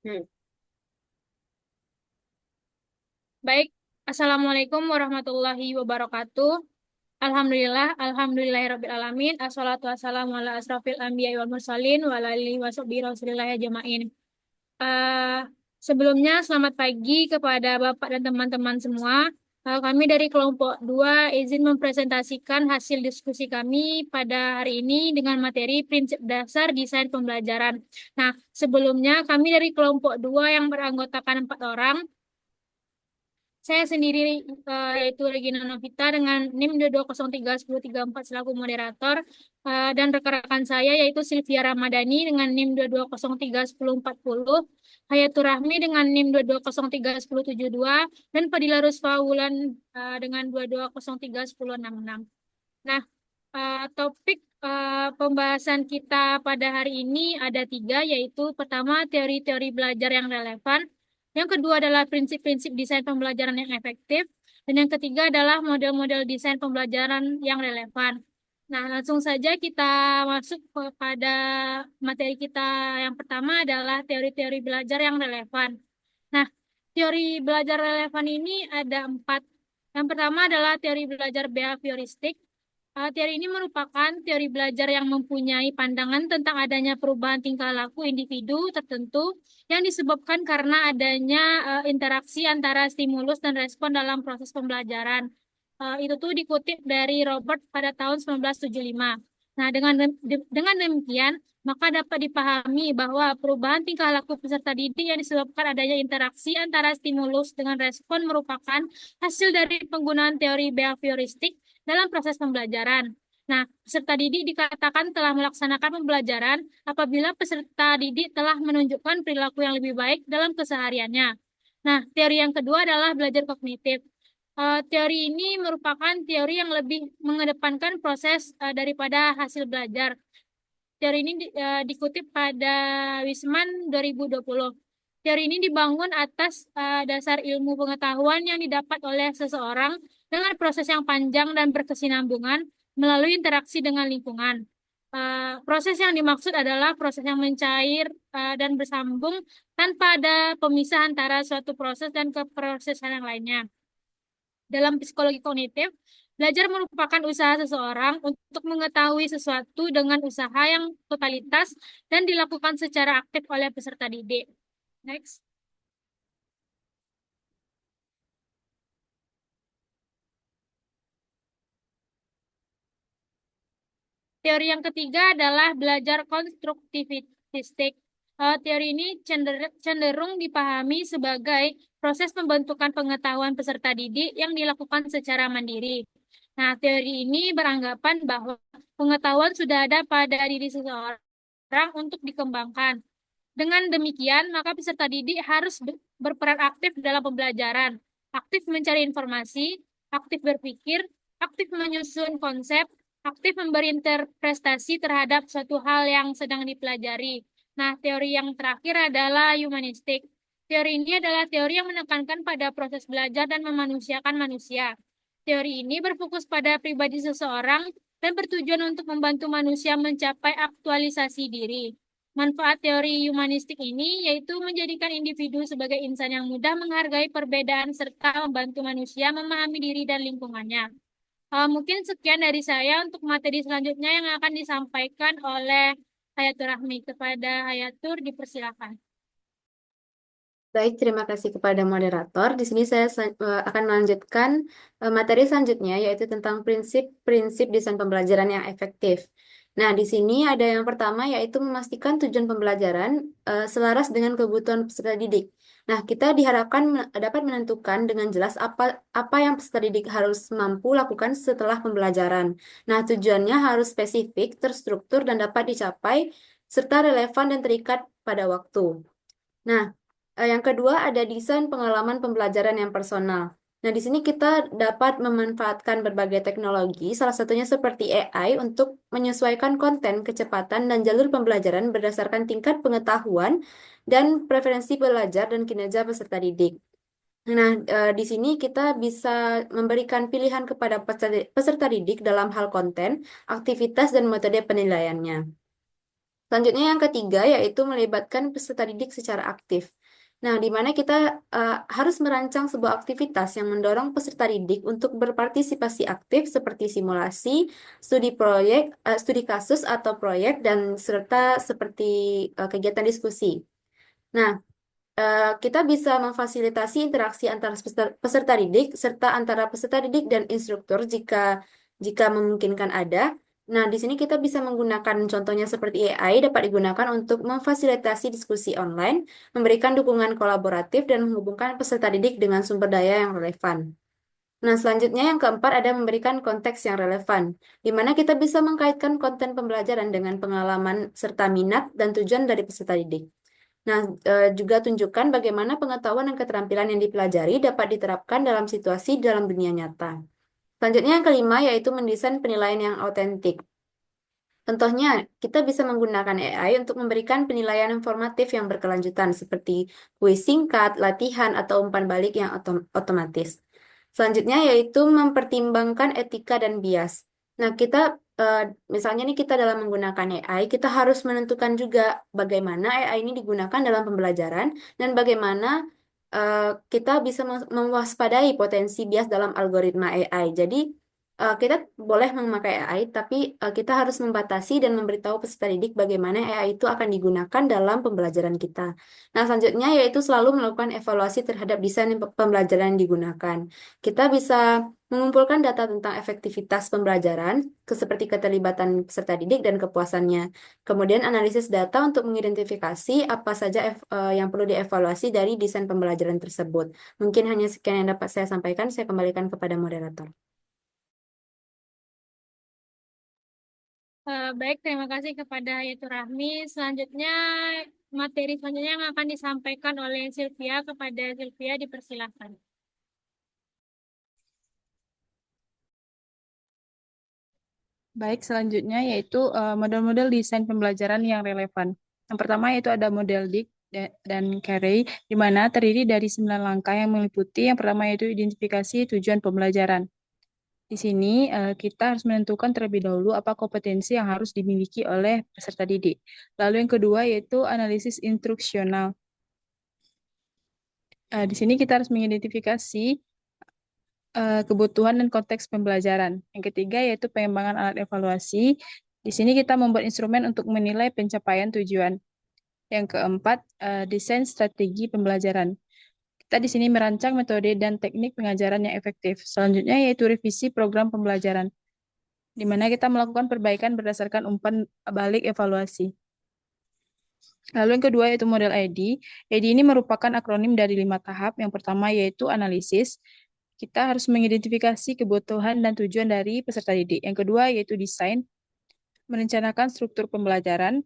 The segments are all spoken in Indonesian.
Hmm. Baik, Assalamualaikum warahmatullahi wabarakatuh. Alhamdulillahirabbil alamin. Assalatu wassalamu ala asrofil anbiya'i wal mursalin wa ala alihi wa sahbihi rasulillah ajma'in. Eh, Sebelumnya selamat pagi kepada Bapak dan teman-teman semua. Kami dari kelompok 2 izin mempresentasikan hasil diskusi kami pada hari ini dengan materi prinsip dasar desain pembelajaran. Nah, sebelumnya kami dari kelompok 2 yang beranggotakan 4 orang. Saya sendiri yaitu Regina Novita dengan NIM 220310334 selaku moderator, dan rekan-rekan saya yaitu Sylvia Ramadhani dengan NIM 220310410, Hayatur Rahmi dengan NIM 2203172, dan Fadila Rusfa Wulan dengan 2203166. Nah, topik pembahasan kita pada hari ini ada tiga, yaitu pertama teori-teori belajar yang relevan, yang kedua adalah prinsip-prinsip desain pembelajaran yang efektif, dan yang ketiga adalah model-model desain pembelajaran yang relevan. Nah, langsung saja kita masuk kepada materi kita. Yang pertama adalah teori-teori belajar yang relevan. Nah, teori belajar relevan ini ada empat. Yang pertama adalah teori belajar behavioristik. Teori ini merupakan teori belajar yang mempunyai pandangan tentang adanya perubahan tingkah laku individu tertentu yang disebabkan karena adanya interaksi antara stimulus dan respon dalam proses pembelajaran. Itu tuh dikutip dari Robert pada tahun 1975. Nah, dengan demikian, maka dapat dipahami bahwa perubahan tingkah laku peserta didik yang disebabkan adanya interaksi antara stimulus dengan respon merupakan hasil dari penggunaan teori behavioristik dalam proses pembelajaran. Nah, peserta didik dikatakan telah melaksanakan pembelajaran apabila peserta didik telah menunjukkan perilaku yang lebih baik dalam kesehariannya. Nah, teori yang kedua adalah belajar kognitif. Teori ini merupakan teori yang lebih mengedepankan proses daripada hasil belajar. Teori ini dikutip pada Wisman 2020. Teori ini dibangun atas dasar ilmu pengetahuan yang didapat oleh seseorang dengan proses yang panjang dan berkesinambungan melalui interaksi dengan lingkungan. Proses yang dimaksud adalah proses yang mencair dan bersambung tanpa ada pemisah antara suatu proses dan keprosesan yang lainnya. Dalam psikologi kognitif, belajar merupakan usaha seseorang untuk mengetahui sesuatu dengan usaha yang totalitas dan dilakukan secara aktif oleh peserta didik. Next. Teori yang ketiga adalah belajar konstruktivistik. Teori ini cenderung dipahami sebagai proses pembentukan pengetahuan peserta didik yang dilakukan secara mandiri. Nah, teori ini beranggapan bahwa pengetahuan sudah ada pada diri seseorang untuk dikembangkan. Dengan demikian, maka peserta didik harus berperan aktif dalam pembelajaran, aktif mencari informasi, aktif berpikir, aktif menyusun konsep, aktif memberi interpretasi terhadap suatu hal yang sedang dipelajari. Nah, teori yang terakhir adalah humanistik. Teori ini adalah teori yang menekankan pada proses belajar dan memanusiakan manusia. Teori ini berfokus pada pribadi seseorang dan bertujuan untuk membantu manusia mencapai aktualisasi diri. Manfaat teori humanistik ini yaitu menjadikan individu sebagai insan yang mudah menghargai perbedaan serta membantu manusia memahami diri dan lingkungannya. Mungkin sekian dari saya. Untuk materi selanjutnya yang akan disampaikan oleh Hayatur Rahmi. Kepada Hayatur, dipersilakan. Baik, terima kasih kepada moderator. Di sini saya akan melanjutkan materi selanjutnya, yaitu tentang prinsip-prinsip desain pembelajaran yang efektif. Nah, di sini ada yang pertama, yaitu memastikan tujuan pembelajaran selaras dengan kebutuhan peserta didik. Nah, kita diharapkan dapat menentukan dengan jelas apa yang peserta didik harus mampu lakukan setelah pembelajaran. Nah, tujuannya harus spesifik, terstruktur, dan dapat dicapai, serta relevan dan terikat pada waktu. Nah, yang kedua ada desain pengalaman pembelajaran yang personal. Nah, di sini kita dapat memanfaatkan berbagai teknologi, salah satunya seperti AI untuk menyesuaikan konten, kecepatan, dan jalur pembelajaran berdasarkan tingkat pengetahuan dan preferensi belajar dan kinerja peserta didik. Nah, di sini kita bisa memberikan pilihan kepada peserta didik dalam hal konten, aktivitas, dan metode penilaiannya. Selanjutnya yang ketiga yaitu melibatkan peserta didik secara aktif. Nah, di mana kita harus merancang sebuah aktivitas yang mendorong peserta didik untuk berpartisipasi aktif seperti simulasi, studi proyek, studi kasus atau proyek, dan serta seperti kegiatan diskusi. Nah, kita bisa memfasilitasi interaksi antara peserta didik serta antara peserta didik dan instruktur jika jika memungkinkan ada. Nah, di sini kita bisa menggunakan contohnya seperti AI dapat digunakan untuk memfasilitasi diskusi online, memberikan dukungan kolaboratif dan menghubungkan peserta didik dengan sumber daya yang relevan. Nah, selanjutnya yang keempat ada memberikan konteks yang relevan, di mana kita bisa mengkaitkan konten pembelajaran dengan pengalaman serta minat dan tujuan dari peserta didik. Nah, juga tunjukkan bagaimana pengetahuan dan keterampilan yang dipelajari dapat diterapkan dalam situasi dalam dunia nyata. Selanjutnya yang kelima yaitu mendesain penilaian yang autentik. Contohnya, kita bisa menggunakan AI untuk memberikan penilaian informatif yang berkelanjutan seperti kuis singkat, latihan, atau umpan balik yang otomatis. Selanjutnya yaitu mempertimbangkan etika dan bias. Nah, kita misalnya nih kita dalam menggunakan AI, kita harus menentukan juga bagaimana AI ini digunakan dalam pembelajaran dan bagaimana kita bisa mewaspadai potensi bias dalam algoritma AI. Jadi, kita boleh memakai AI, tapi kita harus membatasi dan memberitahu peserta didik bagaimana AI itu akan digunakan dalam pembelajaran kita. Nah, selanjutnya yaitu selalu melakukan evaluasi terhadap desain pembelajaran yang digunakan. Kita bisa mengumpulkan data tentang efektivitas pembelajaran, seperti keterlibatan peserta didik dan kepuasannya. Kemudian analisis data untuk mengidentifikasi apa saja yang perlu dievaluasi dari desain pembelajaran tersebut. Mungkin hanya sekian yang dapat saya sampaikan, saya kembalikan kepada moderator. Baik, terima kasih kepada Yaitu Rahmi. Selanjutnya, materi selanjutnya yang akan disampaikan oleh Sylvia. Kepada Sylvia, dipersilakan. Baik, selanjutnya yaitu model-model desain pembelajaran yang relevan. Yang pertama yaitu ada model DIC dan Carey, di mana terdiri dari 9 langkah yang meliputi. Yang pertama yaitu identifikasi tujuan pembelajaran. Di sini kita harus menentukan terlebih dahulu apa kompetensi yang harus dimiliki oleh peserta didik. Lalu yang kedua yaitu analisis instruksional. Di sini kita harus mengidentifikasi kebutuhan dan konteks pembelajaran. Yang ketiga yaitu pengembangan alat evaluasi. Di sini kita membuat instrumen untuk menilai pencapaian tujuan. Yang keempat, desain strategi pembelajaran. Kita di sini merancang metode dan teknik pengajaran yang efektif. Selanjutnya yaitu revisi program pembelajaran, di mana kita melakukan perbaikan berdasarkan umpan balik evaluasi. Lalu yang kedua yaitu model ID. ID ini merupakan akronim dari 5 tahap. Yang pertama yaitu analisis. Kita harus mengidentifikasi kebutuhan dan tujuan dari peserta didik. Yang kedua yaitu desain, merencanakan struktur pembelajaran.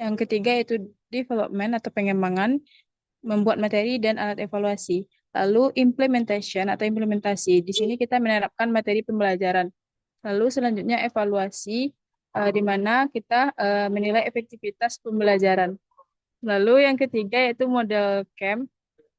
Yang ketiga yaitu development atau pengembangan, membuat materi dan alat evaluasi. Lalu implementation atau implementasi. Di sini kita menerapkan materi pembelajaran. Lalu selanjutnya evaluasi, di mana kita menilai efektivitas pembelajaran. Lalu yang ketiga yaitu model CAM.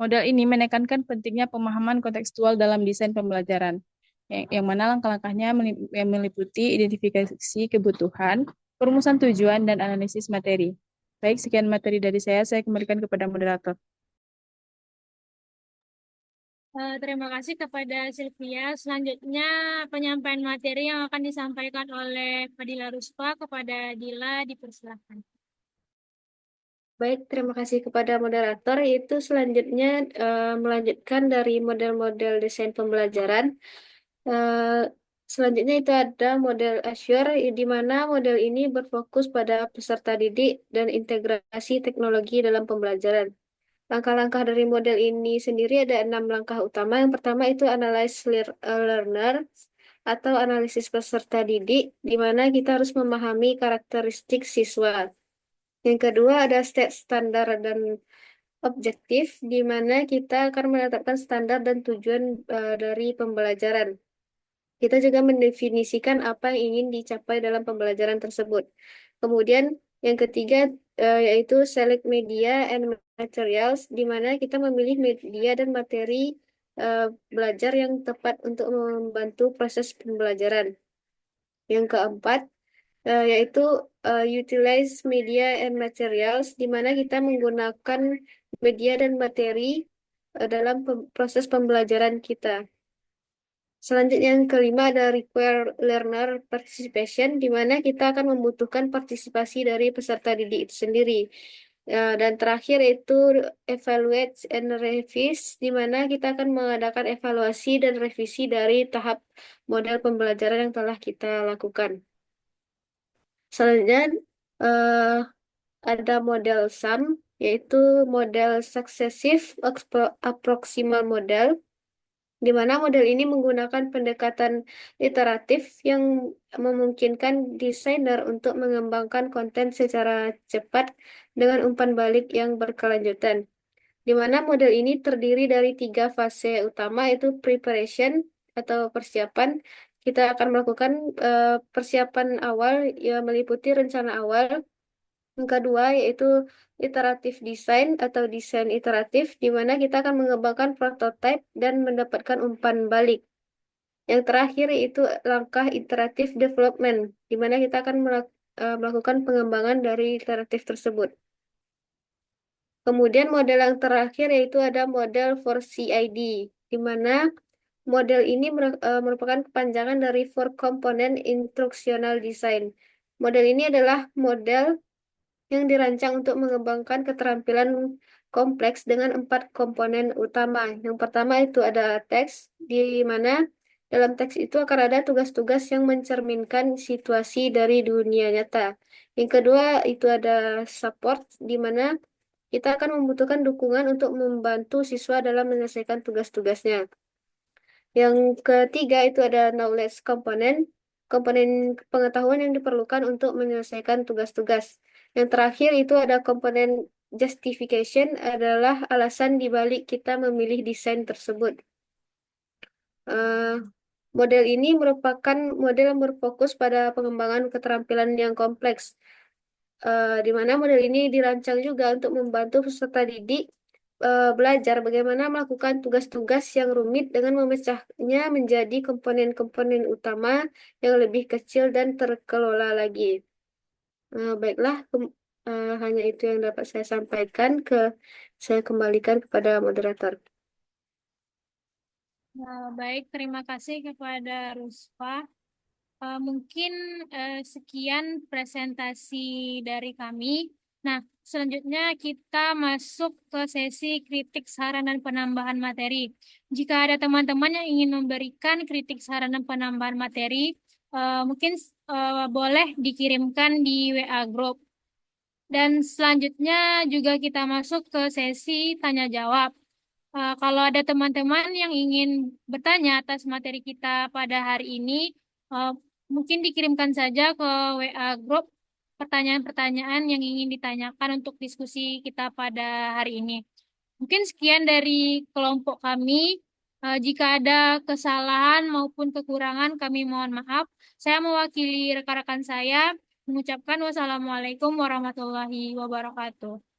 Model ini menekankan pentingnya pemahaman kontekstual dalam desain pembelajaran, yang mana langkah-langkahnya yang meliputi identifikasi kebutuhan, perumusan tujuan, dan analisis materi. Baik, sekian materi dari saya kembalikan kepada moderator. Terima kasih kepada Sylvia. Selanjutnya, penyampaian materi yang akan disampaikan oleh Fadila Ruspa. Kepada Dila, dipersilakan. Baik, terima kasih kepada moderator. Itu selanjutnya melanjutkan dari model-model desain pembelajaran. Eh, Selanjutnya itu ada model Azure, di mana model ini berfokus pada peserta didik dan integrasi teknologi dalam pembelajaran. Langkah-langkah dari model ini sendiri ada 6 langkah utama. Yang pertama itu analyze learner atau analisis peserta didik, di mana kita harus memahami karakteristik siswa. Yang kedua ada state standar dan objektif, di mana kita akan menetapkan standar dan tujuan dari pembelajaran. Kita juga mendefinisikan apa yang ingin dicapai dalam pembelajaran tersebut. Kemudian yang ketiga yaitu select media and materials, di mana kita memilih media dan materi belajar yang tepat untuk membantu proses pembelajaran. Yang keempat yaitu utilize media and materials, di mana kita menggunakan media dan materi dalam proses pembelajaran kita. Selanjutnya yang kelima ada require learner participation, di mana kita akan membutuhkan partisipasi dari peserta didik itu sendiri. Dan terakhir itu evaluate and revise, di mana kita akan mengadakan evaluasi dan revisi dari tahap model pembelajaran yang telah kita lakukan. Selanjutnya eh, ada model SUM, yaitu model Successive Approximate Model, di mana model ini menggunakan pendekatan iteratif yang memungkinkan desainer untuk mengembangkan konten secara cepat dengan umpan balik yang berkelanjutan. Di mana model ini terdiri dari 3 fase utama, yaitu preparation atau persiapan. Kita akan melakukan persiapan awal yang meliputi rencana awal. Yang kedua yaitu iteratif design atau desain iteratif, di mana kita akan mengembangkan prototipe dan mendapatkan umpan balik. Yang terakhir yaitu langkah iteratif development, di mana kita akan melakukan pengembangan dari iteratif tersebut. Kemudian model yang terakhir yaitu ada model for CID, di mana model ini merupakan kepanjangan dari for Component Instructional Design. Model ini adalah model yang dirancang untuk mengembangkan keterampilan kompleks dengan 4 komponen utama. Yang pertama itu ada teks, di mana dalam teks itu akan ada tugas-tugas yang mencerminkan situasi dari dunia nyata. Yang kedua itu ada support, di mana kita akan membutuhkan dukungan untuk membantu siswa dalam menyelesaikan tugas-tugasnya. Yang ketiga itu ada knowledge component, komponen pengetahuan yang diperlukan untuk menyelesaikan tugas-tugas. Yang terakhir itu ada komponen justification, adalah alasan dibalik kita memilih desain tersebut. Eh, Model ini merupakan model yang berfokus pada pengembangan keterampilan yang kompleks, di mana model ini dirancang juga untuk membantu peserta didik belajar bagaimana melakukan tugas-tugas yang rumit dengan memecahnya menjadi komponen-komponen utama yang lebih kecil dan terkelola lagi. Baiklah, hanya itu yang dapat saya sampaikan. Saya kembalikan kepada moderator. Baik, terima kasih kepada Rusfa. Mungkin sekian presentasi dari kami. Nah, selanjutnya kita masuk ke sesi kritik saran dan penambahan materi. Jika ada teman-teman yang ingin memberikan kritik saran dan penambahan materi, mungkin boleh dikirimkan di WA Group. Dan selanjutnya juga kita masuk ke sesi tanya jawab. Kalau ada teman-teman yang ingin bertanya atas materi kita pada hari ini, uh, mungkin dikirimkan saja ke WA Group pertanyaan-pertanyaan yang ingin ditanyakan untuk diskusi kita pada hari ini. Mungkin sekian dari kelompok kami. Jika ada kesalahan maupun kekurangan, kami mohon maaf. Saya mewakili rekan-rekan saya mengucapkan wassalamualaikum warahmatullahi wabarakatuh.